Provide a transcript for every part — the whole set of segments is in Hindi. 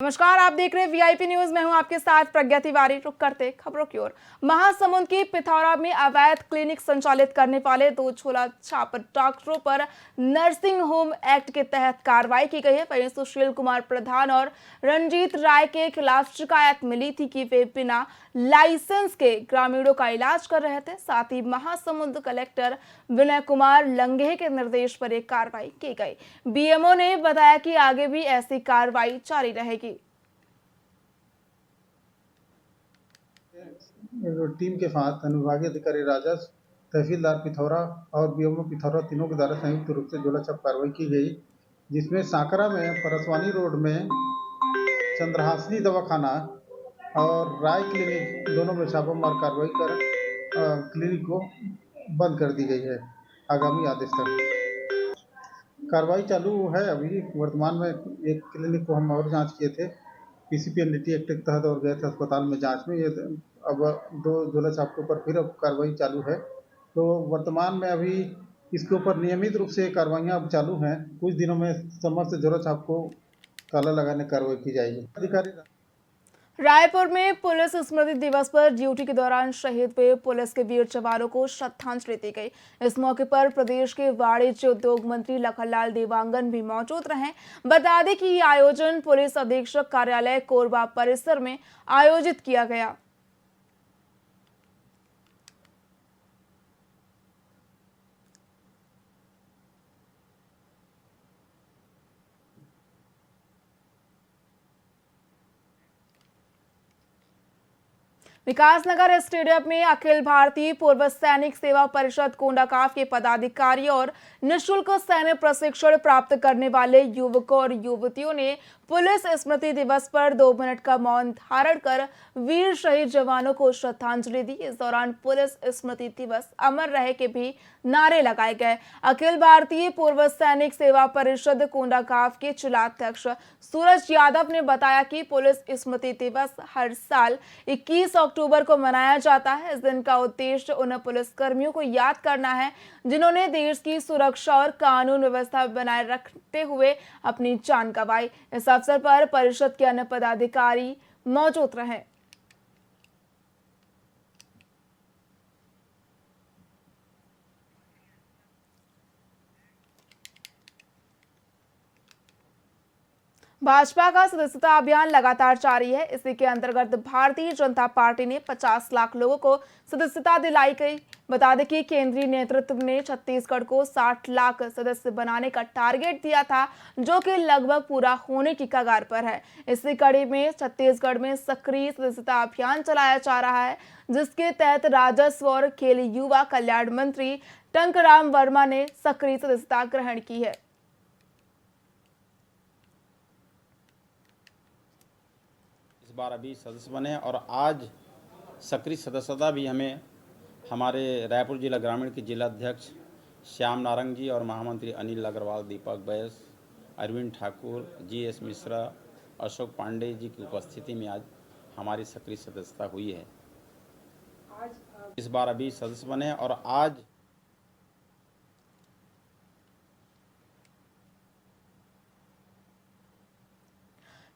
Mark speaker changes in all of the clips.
Speaker 1: नमस्कार, आप देख रहे हैं वीआईपी न्यूज। मैं हूं आपके साथ प्रज्ञा तिवारी। रुक करते खबरों की ओर। महासमुंद की पिथौरा में अवैध क्लिनिक संचालित करने वाले 2 झोला छाप डॉक्टरों पर नर्सिंग होम एक्ट के तहत कार्रवाई की गई है। वहीं सुशील कुमार प्रधान और रंजीत राय के खिलाफ शिकायत मिली थी कि वे बिना लाइसेंस के ग्रामीणों का इलाज कर रहे थे। साथ ही महासमुंद कलेक्टर विनय कुमार लंगेह के निर्देश पर एक कार्रवाई की गई। बीएमओ ने बताया कि आगे भी ऐसी कार्रवाई जारी रहेगी।
Speaker 2: टीम के साथ अनुविभागीय अधिकारी राजस्व, तहसीलदार पिथौरा और बीएमओ पिथौरा तीनों के द्वारा संयुक्त रूप से झोला छाप कार्रवाई की गई, जिसमें सांकरा में परसवानी रोड में चंद्रहासिनी दवाखाना और राय क्लिनिक दोनों में छापामार कार्रवाई कर क्लिनिक को बंद कर दी गई है। आगामी आदेश तक कार्रवाई चालू है। अभी वर्तमान में एक क्लिनिक को हम और जांच किए थे पीसीपीएनडीटी एक्ट के तहत और गए थे अस्पताल में जांच में। ये अब 2 झोला छाप के ऊपर फिर अब कार्रवाई चालू है। तो वर्तमान में अभी इसके ऊपर नियमित रूप से कार्रवाइयाँ अब चालू हैं। कुछ दिनों में समस्त झोला छाप को ताला लगाने कार्रवाई की जाएगी। अधिकारी
Speaker 1: रायपुर में पुलिस स्मृति दिवस पर ड्यूटी के दौरान शहीद हुए पुलिस के वीर जवानों को श्रद्धांजलि दी गई। इस मौके पर प्रदेश के वाणिज्य उद्योग मंत्री लखनलाल देवांगन भी मौजूद रहे। बता दें कि ये आयोजन पुलिस अधीक्षक कार्यालय कोरबा परिसर में आयोजित किया गया। विकासनगर स्टेडियम में अखिल भारतीय पूर्व सैनिक सेवा परिषद कोंडागांव के पदाधिकारियों और निःशुल्क सैन्य प्रशिक्षण प्राप्त करने वाले युवकों और युवतियों ने पुलिस स्मृति दिवस पर 2 मिनट का मौन धारण कर वीर शहीद जवानों को श्रद्धांजलि दी। इस दौरान पुलिस स्मृति दिवस अमर रहे के भी नारे लगाए गए। अखिल भारतीय पूर्व सैनिक सेवा परिषद कोंडागांव के जिलाध्यक्ष सूरज यादव ने बताया कि पुलिस स्मृति दिवस हर साल 21 अक्टूबर को मनाया जाता है। इस दिन का उद्देश्य उन पुलिसकर्मियों को याद करना है जिन्होंने देश की सुरक्षा और कानून व्यवस्था बनाए रखते हुए अपनी जान गंवाई। इस अवसर पर परिषद के अन्य पदाधिकारी मौजूद रहे। भाजपा का सदस्यता अभियान लगातार जारी है। इसी के अंतर्गत भारतीय जनता पार्टी ने 50 लाख लोगों को सदस्यता दिलाई गई। बता दें कि केंद्रीय नेतृत्व ने छत्तीसगढ़ को 60 लाख सदस्य बनाने का टारगेट दिया था, जो कि लगभग पूरा होने की कगार पर है। इसी कड़ी में छत्तीसगढ़ में सक्रिय सदस्यता अभियान चलाया जा रहा है, जिसके तहत राजस्व और खेल युवा कल्याण मंत्री टंकराम वर्मा ने सक्रिय सदस्यता ग्रहण की है।
Speaker 3: बार अभी सदस्य बने और आज सक्रिय सदस्यता भी हमें हमारे रायपुर जिला ग्रामीण के जिला अध्यक्ष श्याम नारंग जी और महामंत्री अनिल अग्रवाल, दीपक बैस, अरविंद ठाकुर, जीएस मिश्रा, अशोक पांडे जी की उपस्थिति में आज हमारी सक्रिय सदस्यता हुई है। इस बार अभी सदस्य बने और आज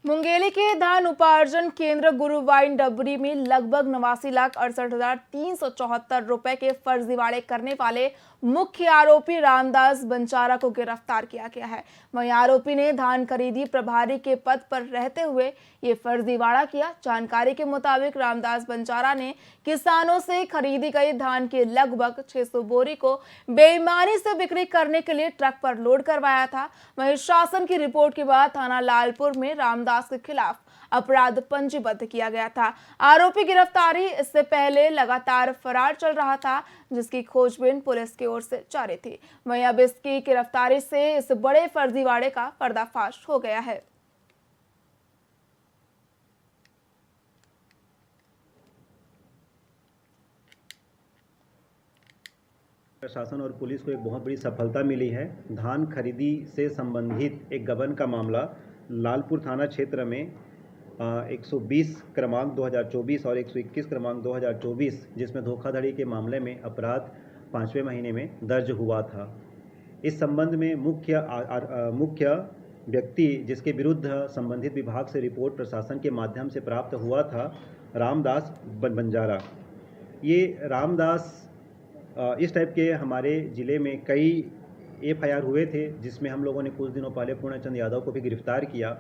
Speaker 1: मुंगेली के धान उपार्जन केंद्र गुरुवाइन डबरी में लगभग 89,68,374 रुपए के फर्जीवाड़े करने वाले मुख्य आरोपी रामदास बंजारा को गिरफ्तार किया गया है। वहीं आरोपी ने धान खरीदी प्रभारी के पद पर रहते हुए ये फर्जीवाड़ा किया। जानकारी के मुताबिक रामदास बंजारा ने किसानों से खरीदी गई धान के लगभग 600 बोरी को बेईमानी से बिक्री करने के लिए ट्रक पर लोड करवाया था। वहीं शासन की रिपोर्ट के बाद थाना लालपुर में रामदास के खिलाफ अपराध पंजीबद्ध किया गया था। आरोपी गिरफ्तारी इससे पहले लगातार फरार चल रहा था, जिसकी खोजबीन पुलिस की ओर से जारी थी। वहीं अब इसकी गिरफ्तारी से इस बड़े फर्जीवाड़े का पर्दाफाश हो गया है।
Speaker 4: प्रशासन और पुलिस को एक बहुत बड़ी सफलता मिली है। धान खरीदी से संबंधित एक गबन का मामला लालपुर थाना क्षेत्र में 120 क्रमांक 2024 और 121 क्रमांक 2024, जिसमें धोखाधड़ी के मामले में अपराध 5वें महीने में दर्ज हुआ था। इस संबंध में मुख्य व्यक्ति जिसके विरुद्ध संबंधित विभाग से रिपोर्ट प्रशासन के माध्यम से प्राप्त हुआ था, रामदास बंजारा। ये रामदास इस टाइप के हमारे ज़िले में कई एफआईआर हुए थे, जिसमें हम लोगों ने कुछ दिनों पहले पूर्णचंद यादव को भी गिरफ्तार किया।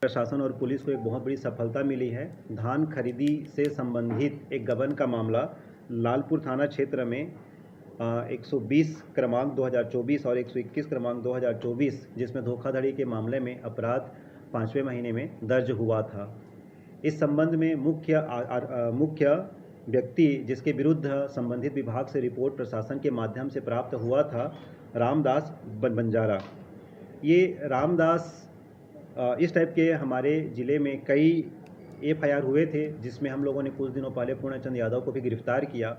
Speaker 4: प्रशासन और पुलिस को एक बहुत बड़ी सफलता मिली है। धान खरीदी से संबंधित एक गबन का मामला लालपुर थाना क्षेत्र में 120 क्रमांक 2024 और 121 क्रमांक 2024, जिसमें धोखाधड़ी के मामले में अपराध 5वें महीने में दर्ज हुआ था। इस संबंध में मुख्य व्यक्ति जिसके विरुद्ध संबंधित विभाग से रिपोर्ट प्रशासन के माध्यम से प्राप्त हुआ था, रामदास बंजारा। ये रामदास इस टाइप के हमारे ज़िले में कई एफआईआर हुए थे, जिसमें हम लोगों ने कुछ दिनों पहले पूर्णचंद यादव को भी गिरफ्तार किया।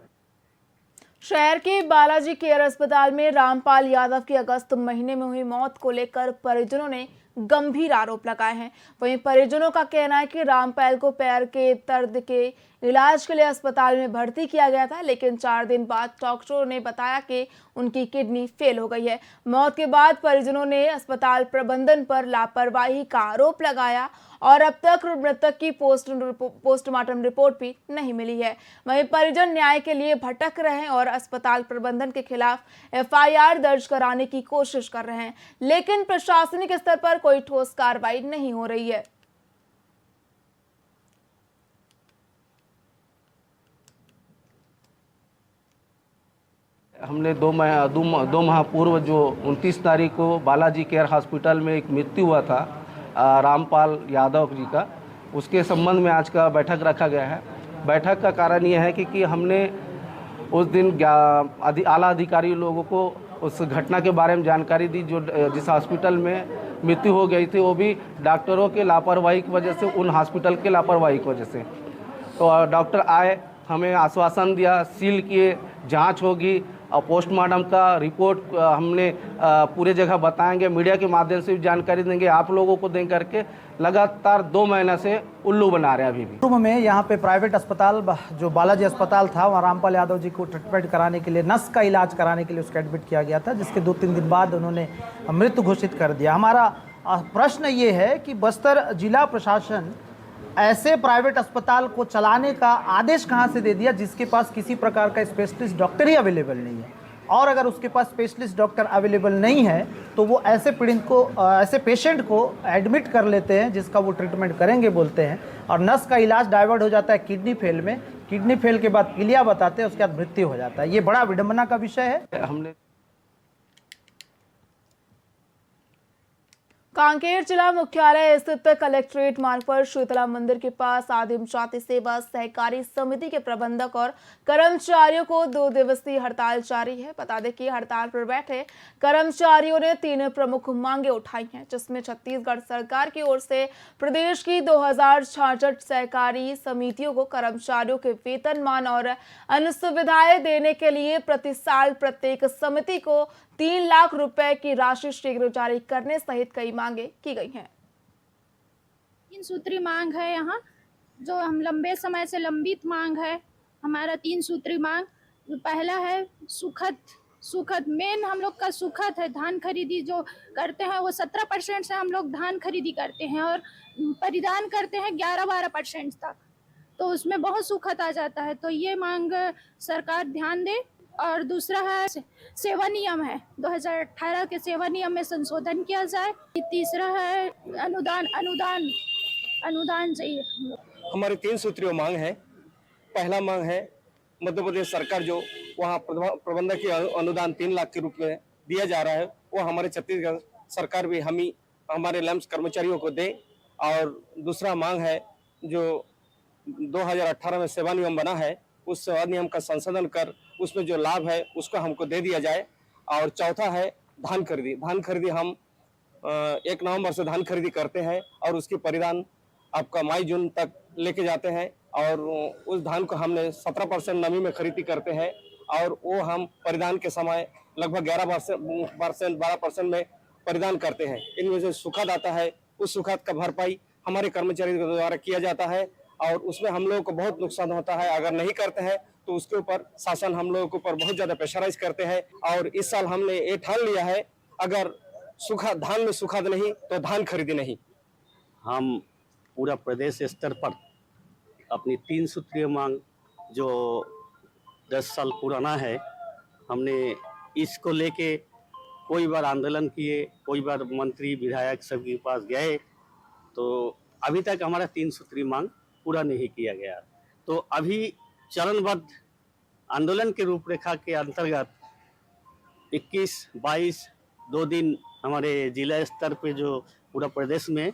Speaker 1: शहर के बालाजी केयर अस्पताल में रामपाल यादव की अगस्त महीने में हुई मौत को लेकर परिजनों ने गंभीर आरोप लगाए हैं। वहीं परिजनों का कहना है कि रामपाल को पैर के दर्द के इलाज के लिए अस्पताल में भर्ती किया गया था, लेकिन 4 दिन बाद डॉक्टरों ने बताया कि उनकी किडनी फेल हो गई है। मौत के बाद परिजनों ने अस्पताल प्रबंधन पर लापरवाही का आरोप लगाया और अब तक मृतक की पोस्टमार्टम रिपोर्ट भी नहीं मिली है। वहीं परिजन न्याय के लिए भटक रहे हैं और अस्पताल प्रबंधन के खिलाफ एफआईआर दर्ज कराने की कोशिश कर रहे हैं, लेकिन प्रशासनिक स्तर पर कोई ठोस कार्रवाई नहीं हो रही है।
Speaker 5: हमने दो माह पूर्व जो 29 तारीख को बालाजी केयर हॉस्पिटल में एक मृत्यु हुआ था रामपाल यादव जी का, उसके संबंध में आज का बैठक रखा गया है। बैठक का कारण यह है कि हमने उस दिन आला अधिकारी लोगों को उस घटना के बारे में जानकारी दी, जो जिस हॉस्पिटल में मृत्यु हो गई थी वो भी डॉक्टरों के लापरवाही की वजह से, उन हॉस्पिटल के लापरवाही की वजह से। तो डॉक्टर आए, हमें आश्वासन दिया, सील किए, जांच होगी और पोस्टमार्टम का रिपोर्ट हमने पूरे जगह बताएंगे, मीडिया के माध्यम से भी जानकारी देंगे, आप लोगों को दें करके लगातार 2 महीने से उल्लू बना रहे हैं। अभी भी
Speaker 6: पूर्व में यहाँ पे प्राइवेट अस्पताल जो बालाजी अस्पताल था, वहाँ रामपाल यादव जी को ट्रीटमेंट कराने के लिए, नस का इलाज कराने के लिए उसको एडमिट किया गया था, जिसके 2-3 दिन बाद उन्होंने मृत्यु घोषित कर दिया। हमारा प्रश्न ये है कि बस्तर जिला प्रशासन ऐसे प्राइवेट अस्पताल को चलाने का आदेश कहां से दे दिया जिसके पास किसी प्रकार का स्पेशलिस्ट डॉक्टर ही अवेलेबल नहीं है, और अगर उसके पास स्पेशलिस्ट डॉक्टर अवेलेबल नहीं है तो वो ऐसे पीड़ित को, ऐसे पेशेंट को एडमिट कर लेते हैं जिसका वो ट्रीटमेंट करेंगे बोलते हैं, और नस का इलाज डाइवर्ट हो जाता है किडनी फेल में, किडनी फेल के बाद पीलिया बताते हैं, उसके बाद मृत्यु हो जाता है। ये बड़ा विडंबना का विषय है।
Speaker 5: हमने
Speaker 1: कांकेर जिला मुख्यालय स्थित कलेक्ट्रेट मार्ग पर शीतला मंदिर के पास आदिम जाति सेवा सहकारी समिति के प्रबंधक और कर्मचारियों को 2 दिवसीय हड़ताल जारी है। बता दें कि हड़ताल पर बैठे कर्मचारियों ने 3 प्रमुख मांगे उठाई हैं, जिसमें छत्तीसगढ़ सरकार की ओर से प्रदेश की 2066 सहकारी समितियों को कर्मचारियों के वेतनमान और अन्य सुविधाएं देने के लिए प्रति साल प्रत्येक समिति को 3 लाख रुपए की राशि शीघ्र जारी करने सहित कई मांगे की गई हैं।
Speaker 7: 3 सूत्री मांग है यहाँ, जो हम लंबे समय से लंबित मांग है। हमारा 3 सूत्री मांग, पहला है सुखद मेन हम लोग का सुखद है। धान खरीदी जो करते हैं वो 17% से हम लोग धान खरीदी करते हैं और परिधान करते हैं 11-12% तक, तो उसमें बहुत सुखद आ जाता है, तो ये मांग सरकार ध्यान दे। और दूसरा है सेवा नियम है, 2018 के सेवा नियम में संशोधन किया जाए। तीसरा है अनुदान चाहिए।
Speaker 8: हमारे 3 सूत्रीय मांग है। पहला मांग है मध्य प्रदेश सरकार जो वहाँ प्रबंधक की अनुदान 3 लाख के रूप में दिया जा रहा है, वो हमारे छत्तीसगढ़ सरकार भी हमारे लैम्स कर्मचारियों को दे। और दूसरा मांग है जो 2018 में सेवा नियम बना है, उस सेवा नियम का संशोधन कर उसमें जो लाभ है उसको हमको दे दिया जाए। और चौथा है धान खरीदी हम 1 नवंबर से धान खरीदी करते हैं और उसकी परिधान आपका मई जून तक लेके जाते हैं, और उस धान को हमने 17% नमी में खरीदी करते हैं, और वो हम परिधान के समय लगभग 11% में परिधान करते हैं। इनमें जो सुखाद आता है उस सुखाद का भरपाई हमारे कर्मचारियों के द्वारा किया जाता है, और उसमें हम लोगों को बहुत नुकसान होता है। अगर नहीं करते हैं तो उसके ऊपर शासन हम लोगों के ऊपर बहुत ज़्यादा प्रेशराइज करते हैं। और इस साल हमने ये ठान लिया है, अगर सुखा धान में सुखाद नहीं तो धान खरीदे नहीं।
Speaker 9: हम पूरा प्रदेश स्तर पर अपनी 3 सूत्रीय मांग जो 10 साल पुराना है, हमने इसको लेके कोई बार आंदोलन किए, कोई बार मंत्री विधायक सबके पास गए, तो अभी तक हमारा 3 सूत्रीय मांग पूरा नहीं किया गया। तो अभी चरणबद्ध आंदोलन के रूपरेखा के अंतर्गत 21, 22 2 दिन हमारे जिला स्तर पे जो पूरा प्रदेश में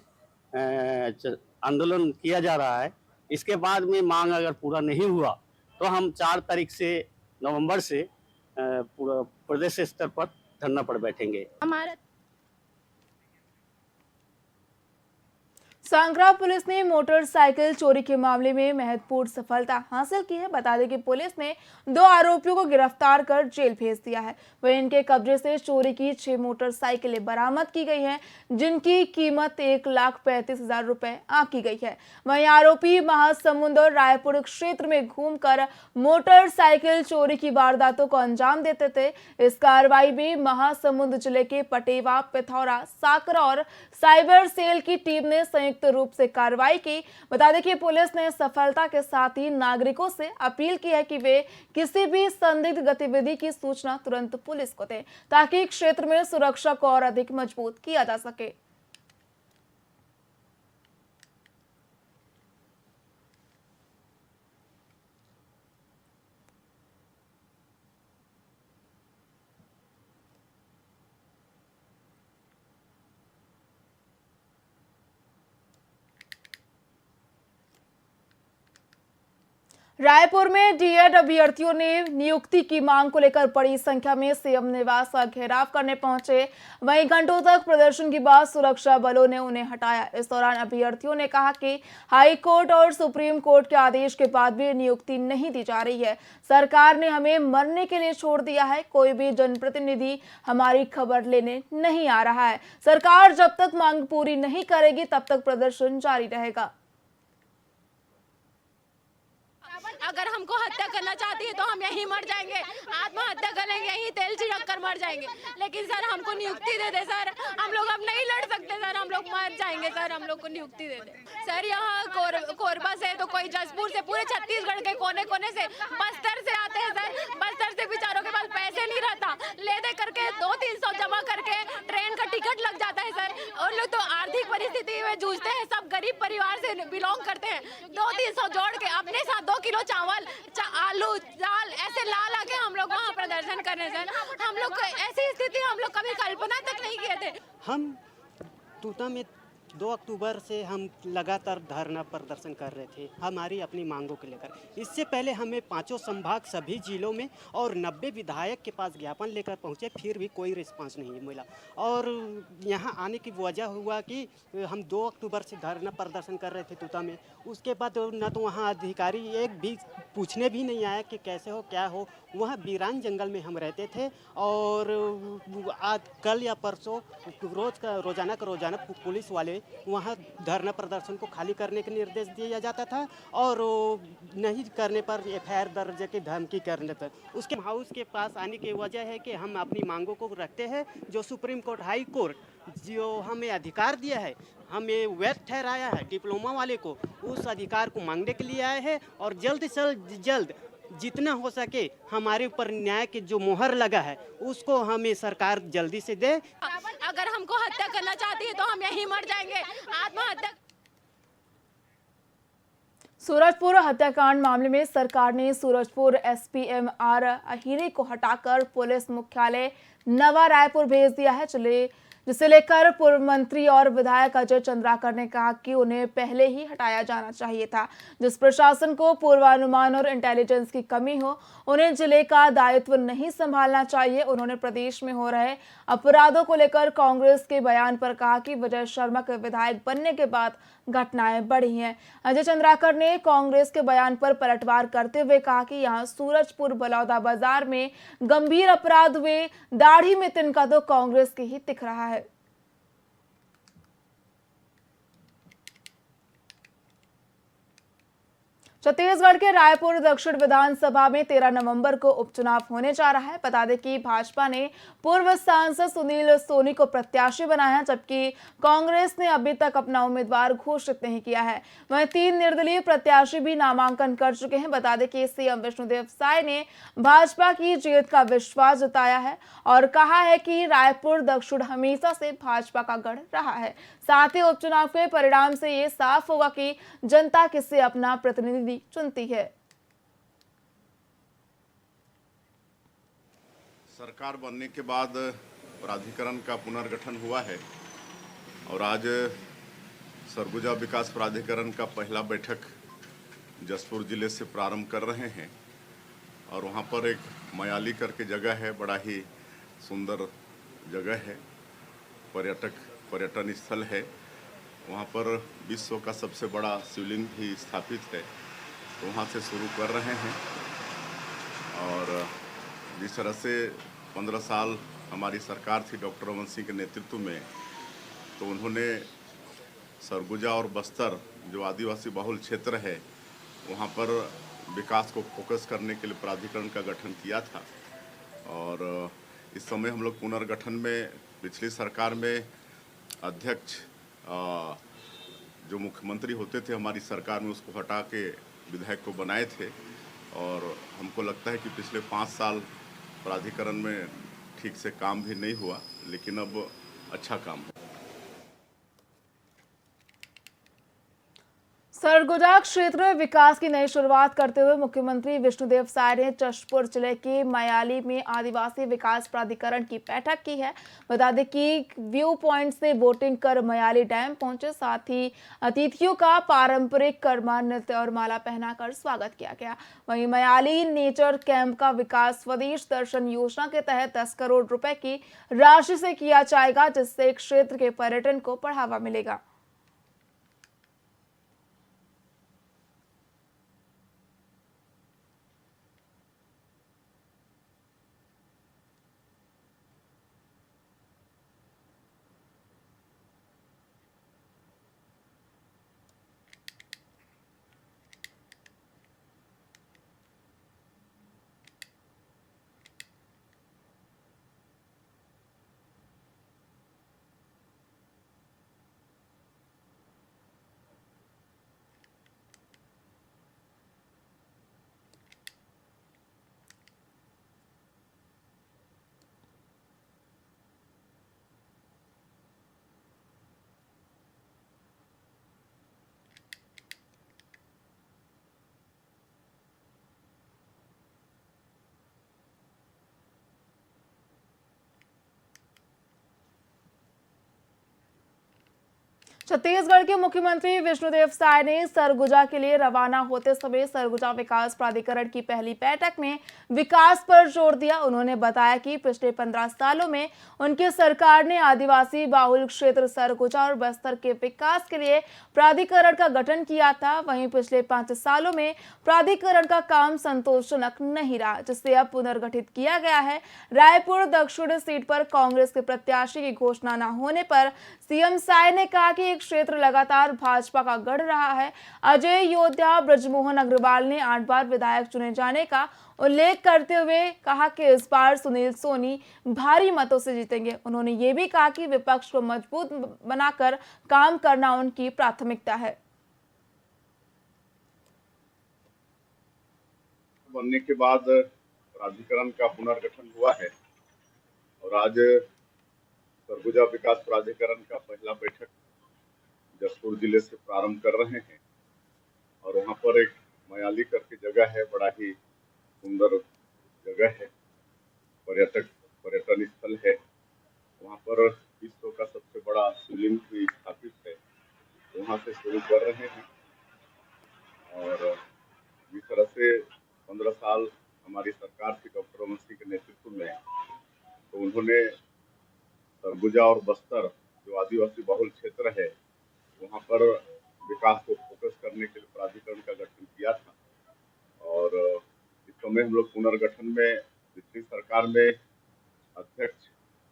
Speaker 9: आंदोलन किया जा रहा है। इसके बाद में मांग अगर पूरा नहीं हुआ तो हम 4 तारीख से नवंबर से पूरा प्रदेश स्तर पर धरना पर बैठेंगे।
Speaker 7: हमारा
Speaker 1: सांगरा पुलिस ने मोटरसाइकिल चोरी के मामले में महत्वपूर्ण सफलता हासिल की है। बता दें कि पुलिस ने 2 आरोपियों को गिरफ्तार कर जेल भेज दिया है। वहीं इनके कब्जे से चोरी की 6 मोटरसाइकिलें बरामद की गई हैं, जिनकी कीमत 1,35,000 रुपए आंकी गई है। वहीं आरोपी महासमुंद और रायपुर क्षेत्र में घूमकर मोटरसाइकिल चोरी की वारदातों को अंजाम देते थे। इस कार्रवाई में महासमुंद जिले के पटेवा, पिथौरा, साकरा और साइबर सेल की टीम ने संयुक्त रूप से कार्रवाई की। बता दें कि पुलिस ने सफलता के साथ ही नागरिकों से अपील की है कि वे किसी भी संदिग्ध गतिविधि की सूचना तुरंत पुलिस को दें, ताकि क्षेत्र में सुरक्षा को और अधिक मजबूत किया जा सके। रायपुर में डीएड अभ्यर्थियों ने नियुक्ति की मांग को लेकर बड़ी संख्या में सीएम निवास का घेराव करने पहुंचे। वहीं घंटों तक प्रदर्शन के बाद सुरक्षा बलों ने उन्हें हटाया। इस दौरान अभ्यर्थियों ने कहा कि हाई कोर्ट और सुप्रीम कोर्ट के आदेश के बाद भी नियुक्ति नहीं दी जा रही है। सरकार ने हमें मरने के लिए छोड़ दिया है, कोई भी जनप्रतिनिधि हमारी खबर लेने नहीं आ रहा है। सरकार जब तक मांग पूरी नहीं करेगी तब तक प्रदर्शन जारी रहेगा।
Speaker 10: अगर हमको हत्या करना चाहती है तो हम यहीं मर जाएंगे, आत्महत्या करेंगे, यहीं तेल छिड़क कर मर जाएंगे। लेकिन सर हमको नियुक्ति दे दे सर, हम लोग अब नहीं लड़ सकते सर, हम लोग मर जाएंगे सर, हम लोग को नियुक्ति दे दे सर। यहाँ कोरबा से तो कोई जसपुर से, पूरे छत्तीसगढ़ के कोने कोने से, बस्तर से आते हैं सर। बस्तर से बेचारों के पास पैसे नहीं रहता, ले दे करके 200-300 जमा करके ट्रेन का टिकट लग जाता है सर। और लोग तो आर्थिक परिस्थिति में जूझते हैं, सब गरीब परिवार से बिलोंग करते हैं। 200-300 जोड़ के अपने साथ 2 किलो चावल, आलू, दाल ऐसे ला के हम लोग वहाँ प्रदर्शन करने सर। हम लोग ऐसी स्थिति हम लोग कभी कल्पना तक नहीं किए थे।
Speaker 11: हम टूटा में 2 अक्टूबर से हम लगातार धरना प्रदर्शन कर रहे थे हमारी अपनी मांगों को लेकर। इससे पहले हमें 5 संभाग सभी जिलों में और 90 विधायक के पास ज्ञापन लेकर पहुंचे, फिर भी कोई रिस्पांस नहीं मिला। और यहां आने की वजह हुआ कि हम 2 अक्टूबर से धरना प्रदर्शन कर रहे थे टूटा में। उसके बाद न तो वहां अधिकारी एक भी पूछने भी नहीं आया कि कैसे हो क्या हो। वहाँ वीरान जंगल में हम रहते थे और आज कल या परसों रोजाना का रोजाना पुलिस वाले वहाँ धरना प्रदर्शन को खाली करने का निर्देश दिया जाता था और नहीं करने पर एफआईआर दर्ज की धमकी करने पर। उसके हाउस के पास आने की वजह है कि हम अपनी मांगों को रखते हैं। जो सुप्रीम कोर्ट, हाई कोर्ट जो हमें अधिकार दिया है, हमें वैध ठहराया है डिप्लोमा वाले को, उस अधिकार को मांगने के लिए आए हैं। और जल्द से जल्द जितना हो सके हमारे ऊपर न्याय की जो मोहर लगा है उसको हमें सरकार जल्दी से दे।
Speaker 10: अगर हमको हत्या करना चाहती है तो हम यहीं मर जाएंगे, आत्महत्या।
Speaker 1: सूरजपुर हत्याकांड मामले में सरकार ने सूरजपुर एसपी एमआर अहिरे को हटाकर पुलिस मुख्यालय नवा रायपुर भेज दिया है, जिसे लेकर पूर्व मंत्री और विधायक अजय चंद्राकर ने कहा कि उन्हें पहले ही हटाया जाना चाहिए था। जिस प्रशासन को पूर्वानुमान और इंटेलिजेंस की कमी हो, उन्हें जिले का दायित्व नहीं संभालना चाहिए। उन्होंने प्रदेश में हो रहे अपराधों को लेकर कांग्रेस के बयान पर कहा कि विजय शर्मा के विधायक बनने के बाद घटनाएं बढ़ी हैं। अजय चंद्राकर ने कांग्रेस के बयान पर पलटवार करते हुए कहा कि यहां सूरजपुर बलौदा बाजार में गंभीर अपराध हुए, दाढ़ी में तिनका तो कांग्रेस के ही दिख रहा है। छत्तीसगढ़ के रायपुर दक्षिण विधानसभा में 13 नवंबर को उपचुनाव होने जा रहा है। बता दें कि भाजपा ने पूर्व सांसद सुनील सोनी को प्रत्याशी बनाया, जबकि कांग्रेस ने अभी तक अपना उम्मीदवार घोषित नहीं किया है। वहीं 3 निर्दलीय प्रत्याशी भी नामांकन कर चुके हैं। बता दें कि सीएम विष्णुदेव साय ने भाजपा की जीत का विश्वास जताया है और कहा है कि रायपुर दक्षिण हमेशा से भाजपा का गढ़ रहा है। साथ ही उपचुनाव के परिणाम से ये साफ होगा कि जनता किसे अपना प्रतिनिधि चुनती है।
Speaker 12: सरकार बनने के बाद प्राधिकरण का पुनर्गठन हुआ है और आज सरगुजा विकास प्राधिकरण का पहला बैठक जसपुर जिले से प्रारंभ कर रहे हैं और वहाँ पर एक मयाली करके जगह है, बड़ा ही सुंदर जगह है, पर्यटन स्थल है। वहाँ पर विश्व का सबसे बड़ा शिवलिंग भी स्थापित है, तो वहाँ से शुरू कर रहे हैं। और जिस तरह से 15 साल हमारी सरकार थी डॉक्टर रमन सिंह के नेतृत्व में, तो उन्होंने सरगुजा और बस्तर जो आदिवासी बहुल क्षेत्र है वहाँ पर विकास को फोकस करने के लिए प्राधिकरण का गठन किया था। और इस समय हम लोग पुनर्गठन में पिछली सरकार में अध्यक्ष जो मुख्यमंत्री होते थे हमारी सरकार में, उसको हटा के विधायक को बनाए थे। और हमको लगता है कि पिछले 5 साल प्राधिकरण में ठीक से काम भी नहीं हुआ, लेकिन अब अच्छा काम है।
Speaker 1: सरगुजा क्षेत्र में विकास की नई शुरुआत करते हुए मुख्यमंत्री विष्णुदेव साय ने जशपुर जिले के मयाली में आदिवासी विकास प्राधिकरण की बैठक की है। बता दें कि व्यू पॉइंट से बोटिंग कर मयाली डैम पहुंचे, साथ ही अतिथियों का पारंपरिक कर्मा नृत्य और माला पहनाकर स्वागत किया गया। वहीं मयाली नेचर कैंप का विकास स्वदेश दर्शन योजना के तहत 10 करोड़ रुपए की राशि से किया जाएगा, जिससे क्षेत्र के पर्यटन को बढ़ावा मिलेगा। छत्तीसगढ़ के मुख्यमंत्री विष्णुदेव साय ने सरगुजा के लिए रवाना होते समय सरगुजा विकास प्राधिकरण की पहली बैठक में विकास पर जोर दिया। उन्होंने बताया कि पिछले 15 सालों में उनकी सरकार ने आदिवासी बाहुल क्षेत्र सरगुजा और बस्तर के विकास के लिए प्राधिकरण का गठन किया था। वहीं पिछले 5 सालों में प्राधिकरण का काम संतोषजनक नहीं रहा, जिसे अब पुनर्गठित किया गया है। रायपुर दक्षिण सीट पर कांग्रेस के प्रत्याशी की घोषणा न होने पर सीएम साय ने कहा कि क्षेत्र लगातार भाजपा का गढ़ रहा है। अजय योद्धा ब्रजमोहन अग्रवाल ने 8 बार विधायक चुने जाने का उल्लेख करते हुए कहा कि इस बार सुनील सोनी भारी मतों से जीतेंगे। उन्होंने ये भी कहा कि विपक्ष को मजबूत बनाकर काम करना उनकी प्राथमिकता है।
Speaker 12: बनने के बाद प्राधिकरण का पुनर्गठन हुआ है और आज सरगुजा विकास प्राधिकरण का पहला बैठक जसपुर जिले से प्रारंभ कर रहे हैं। और वहाँ पर एक मयाली करके जगह है, बड़ा ही सुंदर जगह है, पर्यटन स्थल है। वहाँ पर विश्व का सबसे बड़ा शिवलिंग भी स्थापित है, तो वहाँ से शुरू कर रहे हैं। और जिस तरह से 15 साल हमारी सरकार थी डॉक्टर रमन सिंह के नेतृत्व में, तो उन्होंने सरगुजा और बस्तर जो आदिवासी बहुल क्षेत्र है वहाँ पर विकास को फोकस करने के लिए प्राधिकरण का गठन किया था। और इस समय हम लोग पुनर्गठन में पिछली सरकार में अध्यक्ष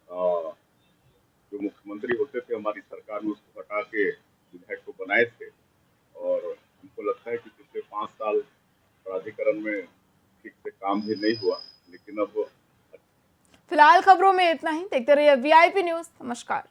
Speaker 12: जो मुख्यमंत्री होते थे हमारी सरकार में, उसको हटा के विधायक को बनाए थे। और हमको लगता है कि पिछले 5 साल सदन में ठीक से काम भी नहीं हुआ, लेकिन अब
Speaker 1: फिलहाल खबरों में इतना ही। देखते रहिए VIP न्यूज़। नमस्कार।